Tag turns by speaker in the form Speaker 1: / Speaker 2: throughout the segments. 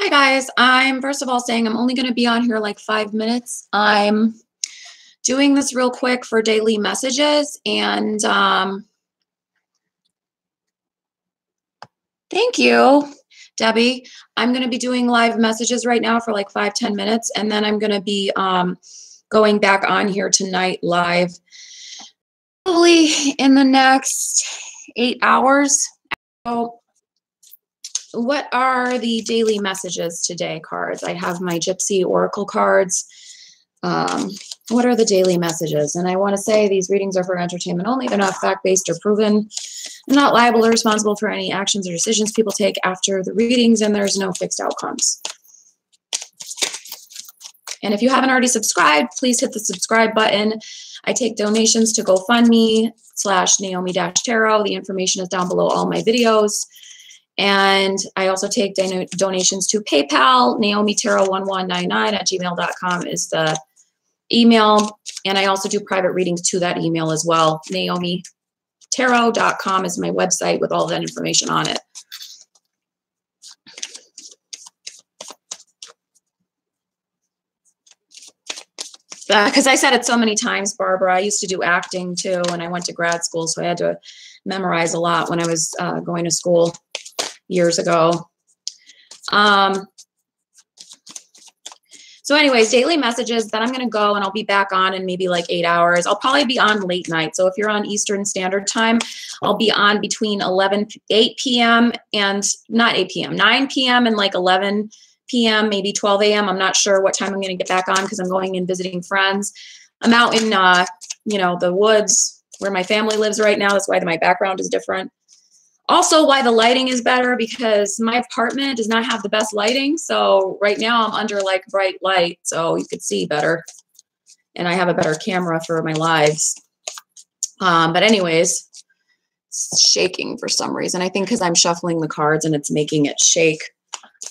Speaker 1: Hi guys, I'm first of all saying I'm only going to be on here like 5 minutes. I'm doing this real quick for daily messages and thank you, Debbie. I'm going to be doing live messages right now for like 5-10 minutes and then I'm going to be going back on here tonight live probably in the next 8 hours. So what are the daily messages today cards? I have my Gypsy Oracle cards. What are the daily messages? And I want to say these readings are for entertainment only. They're not fact-based or proven. I'm not liable or responsible for any actions or decisions people take after the readings, and there's no fixed outcomes. And if you haven't already subscribed, please hit the subscribe button. I take donations to GoFundMe/Naomi-Tarot. The information is down below all my videos. And I also take donations to PayPal. NaomiTarot1199@gmail.com is the email. And I also do private readings to that email as well. NaomiTarot.com is my website with all that information on it. Because I said it so many times, Barbara, I used to do acting too, and I went to grad school, so I had to memorize a lot when I was going to school years ago. So anyways, daily messages, then I'm going to go and I'll be back on in maybe like 8 hours. I'll probably be on late night. So if you're on Eastern Standard Time, I'll be on between 8 p.m. and not 8 p.m., 9 p.m. and like 11 p.m., maybe 12 a.m. I'm not sure what time I'm going to get back on because I'm going and visiting friends. I'm out in, the woods where my family lives right now. That's why my background is different. Also, why the lighting is better, because my apartment does not have the best lighting. So right now I'm under like bright light, so you could see better. And I have a better camera for my lives. But anyways, it's shaking for some reason. I think because I'm shuffling the cards and it's making it shake.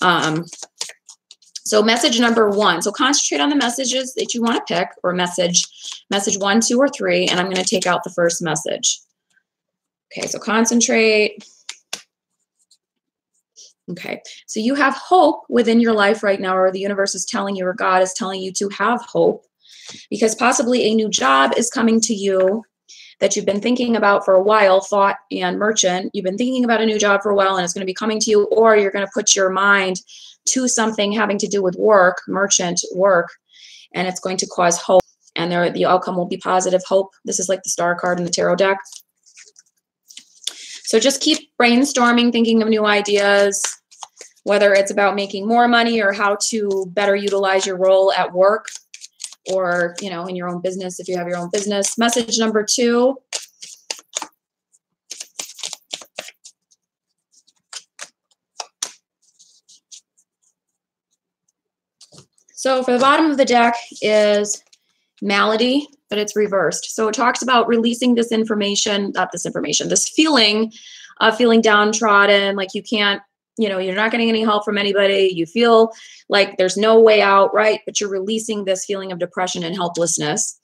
Speaker 1: So message number 1. So concentrate on the messages that you want to pick, or message 1, 2, or 3. And I'm going to take out the first message. Okay, so concentrate. Okay, so you have hope within your life right now, or the universe is telling you, or God is telling you to have hope, because possibly a new job is coming to you that you've been thinking about for a while. Thought and merchant, you've been thinking about a new job for a while and it's going to be coming to you, or you're going to put your mind to something having to do with work, merchant work, and it's going to cause hope, and the outcome will be positive hope. This is like the star card in the tarot deck. So just keep brainstorming, thinking of new ideas, whether it's about making more money or how to better utilize your role at work, or, in your own business, if you have your own business. Message number 2. So for the bottom of the deck is malady, but it's reversed. So it talks about releasing this information, this feeling of feeling downtrodden, like you can't, you're not getting any help from anybody. You feel like there's no way out, right? But you're releasing this feeling of depression and helplessness.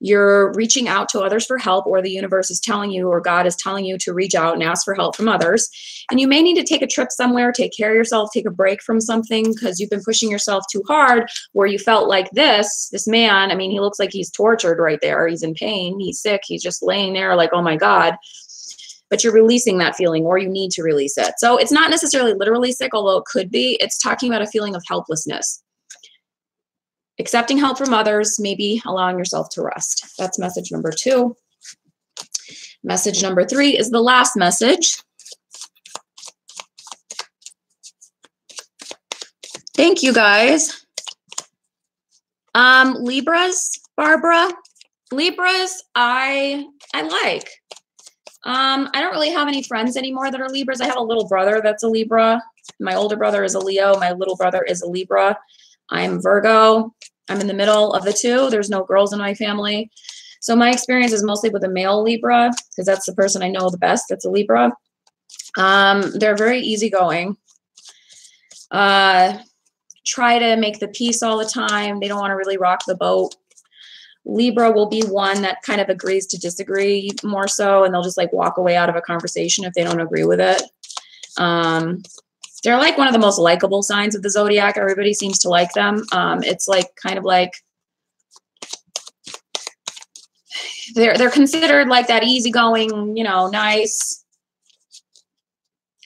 Speaker 1: You're reaching out to others for help, or the universe is telling you, or God is telling you to reach out and ask for help from others. And you may need to take a trip somewhere, take care of yourself, take a break from something, because you've been pushing yourself too hard, where you felt like this man, I mean, he looks like he's tortured right there. He's in pain. He's sick. He's just laying there like, oh my God. But you're releasing that feeling, or you need to release it. So it's not necessarily literally sick, although it could be. It's talking about a feeling of helplessness. Accepting help from others, maybe allowing yourself to rest. That's message number 2. Message number 3 is the last message. Thank you, guys. Libras, Barbara. Libras, I like. I don't really have any friends anymore that are Libras. I have a little brother that's a Libra. My older brother is a Leo. My little brother is a Libra. I'm Virgo. I'm in the middle of the two. There's no girls in my family. So my experience is mostly with a male Libra, because that's the person I know the best that's a Libra. They're very easygoing. Try to make the peace all the time. They don't want to really rock the boat. Libra will be one that kind of agrees to disagree more so, and they'll just like walk away out of a conversation if they don't agree with it. They're like one of the most likable signs of the zodiac. Everybody seems to like them. It's like kind of like they're considered like that easygoing, you know, nice,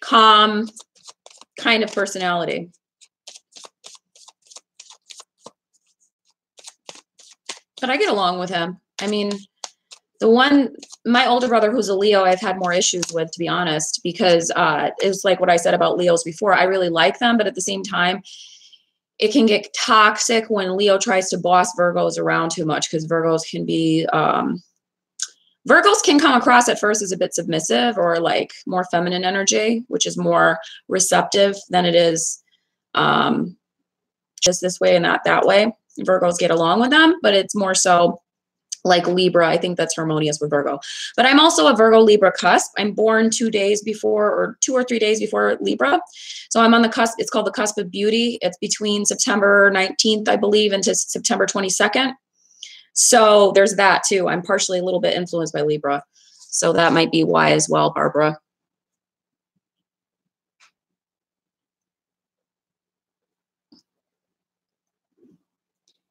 Speaker 1: calm kind of personality. But I get along with him. I mean, my older brother who's a Leo, I've had more issues with, to be honest, because it's like what I said about Leos before. I really like them, but at the same time, it can get toxic when Leo tries to boss Virgos around too much, because Virgos can be, Virgos can come across at first as a bit submissive or like more feminine energy, which is more receptive than it is just this way and not that way. Virgos get along with them, but it's more so like Libra. I think that's harmonious with Virgo. But I'm also a Virgo Libra cusp. I'm born 2 days before, or 2 or 3 days before Libra. So I'm on the cusp. It's called the cusp of beauty. It's between September 19th, I believe, into September 22nd. So there's that too. I'm partially a little bit influenced by Libra. So that might be why as well, Barbara.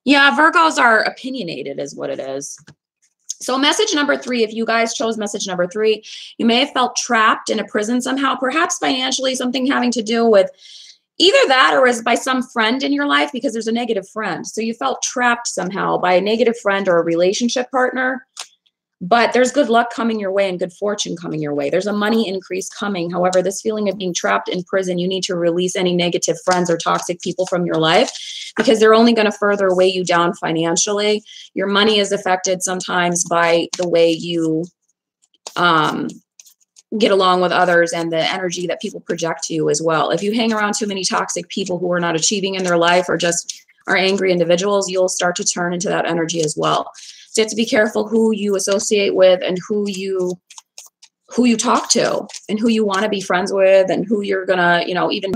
Speaker 1: Yeah, Virgos are opinionated is what it is. So message number 3, if you guys chose message number 3, you may have felt trapped in a prison somehow, perhaps financially, something having to do with either that or is by some friend in your life, because there's a negative friend. So you felt trapped somehow by a negative friend or a relationship partner. But there's good luck coming your way and good fortune coming your way. There's a money increase coming. However, this feeling of being trapped in prison, you need to release any negative friends or toxic people from your life, because they're only going to further weigh you down financially. Your money is affected sometimes by the way you get along with others and the energy that people project to you as well. If you hang around too many toxic people who are not achieving in their life or just are angry individuals, you'll start to turn into that energy as well. So you have to be careful who you associate with and who you talk to and who you want to be friends with and who you're gonna, you know, even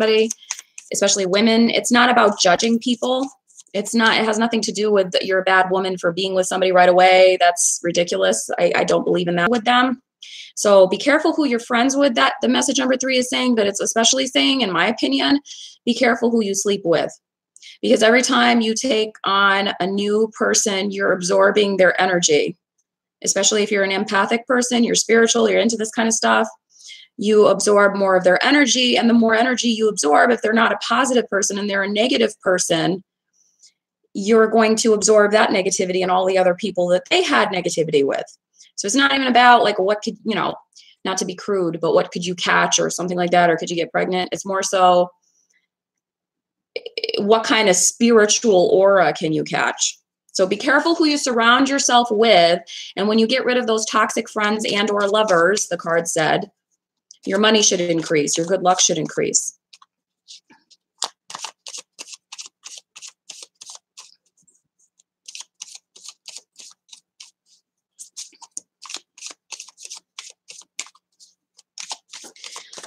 Speaker 1: especially women. It's not about judging people. It has nothing to do with you're a bad woman for being with somebody right away. That's ridiculous. I don't believe in that with them. So be careful who you're friends with. That the message number 3 is saying, but it's especially saying, in my opinion, be careful who you sleep with. Because every time you take on a new person, you're absorbing their energy. Especially if you're an empathic person, you're spiritual, you're into this kind of stuff, you absorb more of their energy. And the more energy you absorb, if they're not a positive person and they're a negative person, you're going to absorb that negativity and all the other people that they had negativity with. So it's not even about like what could, you know, not to be crude, but what could you catch or something like that, or could you get pregnant? It's more so what kind of spiritual aura can you catch? So be careful who you surround yourself with. And when you get rid of those toxic friends and or lovers, the card said, your money should increase. Your good luck should increase.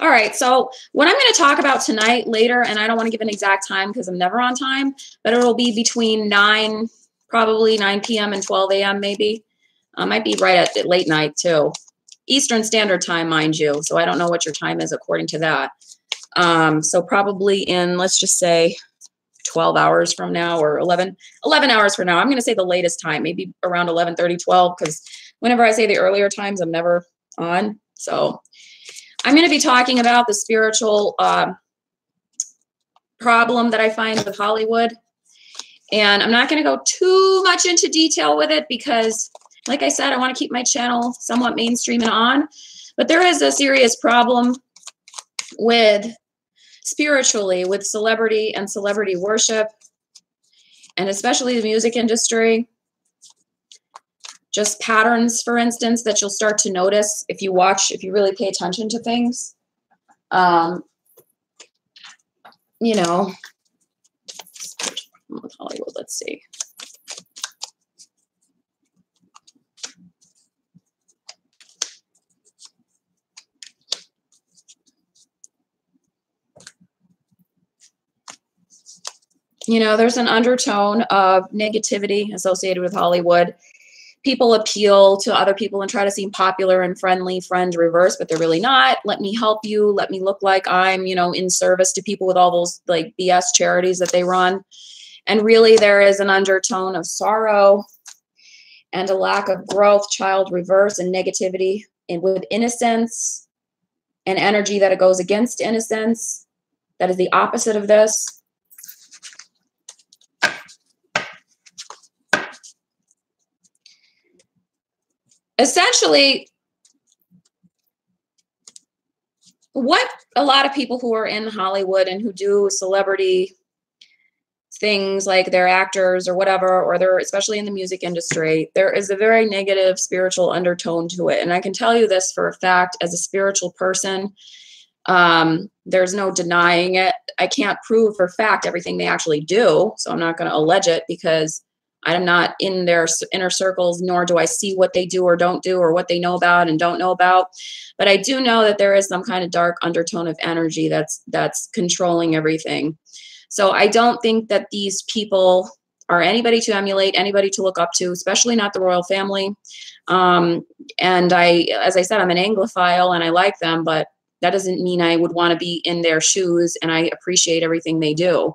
Speaker 1: All right, so what I'm going to talk about tonight later, and I don't want to give an exact time because I'm never on time, but it'll be between probably 9 p.m. and 12 a.m. maybe. Might be right at late night too. Eastern Standard Time, mind you. So I don't know what your time is according to that. So probably in, let's just say 12 hours from now or 11 hours from now. I'm going to say the latest time, maybe around 11:30, 12, because whenever I say the earlier times, I'm never on. So I'm going to be talking about the spiritual problem that I find with Hollywood. And I'm not going to go too much into detail with it because, like I said, I want to keep my channel somewhat mainstream and on. But there is a serious problem with spiritually with celebrity and celebrity worship, and especially the music industry. Just patterns, for instance, that you'll start to notice if you really pay attention to things. You know, with Hollywood, let's see. You know, there's an undertone of negativity associated with Hollywood. people appeal to other people and try to seem popular and friendly, friend reverse, but they're really not. Let me help you. Let me look like I'm, you know, in service to people with all those like BS charities that they run. And really there is an undertone of sorrow and a lack of growth, child reverse, and negativity, and with innocence and energy that it goes against innocence. That is the opposite of this. Essentially, what a lot of people who are in Hollywood and who do celebrity things, like they're actors or whatever, or they're especially in the music industry, there is a very negative spiritual undertone to it. And I can tell you this for a fact, as a spiritual person, there's no denying it. I can't prove for fact everything they actually do, so I'm not going to allege it because I'm not in their inner circles, nor do I see what they do or don't do or what they know about and don't know about. But I do know that there is some kind of dark undertone of energy that's controlling everything. So I don't think that these people are anybody to emulate, anybody to look up to, especially not the royal family. And as I said, I'm an Anglophile and I like them, but that doesn't mean I would want to be in their shoes, and I appreciate everything they do.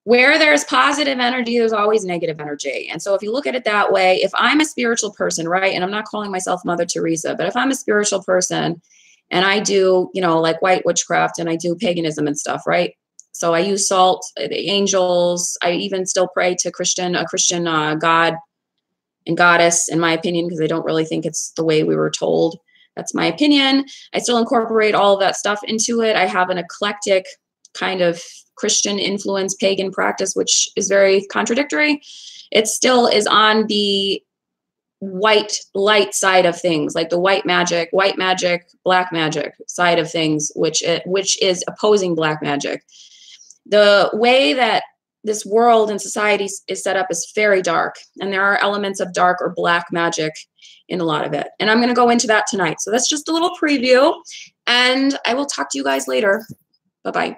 Speaker 1: Where there's positive energy, there's always negative energy. And so if you look at it that way, if I'm a spiritual person, right, and I'm not calling myself Mother Teresa, but if I'm a spiritual person and I do, you know, like white witchcraft and I do paganism and stuff, right? So I use salt, the angels. I even still pray to a Christian God and goddess, in my opinion, because I don't really think it's the way we were told. That's my opinion. I still incorporate all of that stuff into it. I have an eclectic kind of Christian influence, pagan practice, which is very contradictory. It still is on the white light side of things, like the white magic, black magic side of things, which is opposing black magic. The way that this world and society is set up is very dark, and there are elements of dark or black magic in a lot of it. And I'm going to go into that tonight. So that's just a little preview, and I will talk to you guys later. Bye-bye.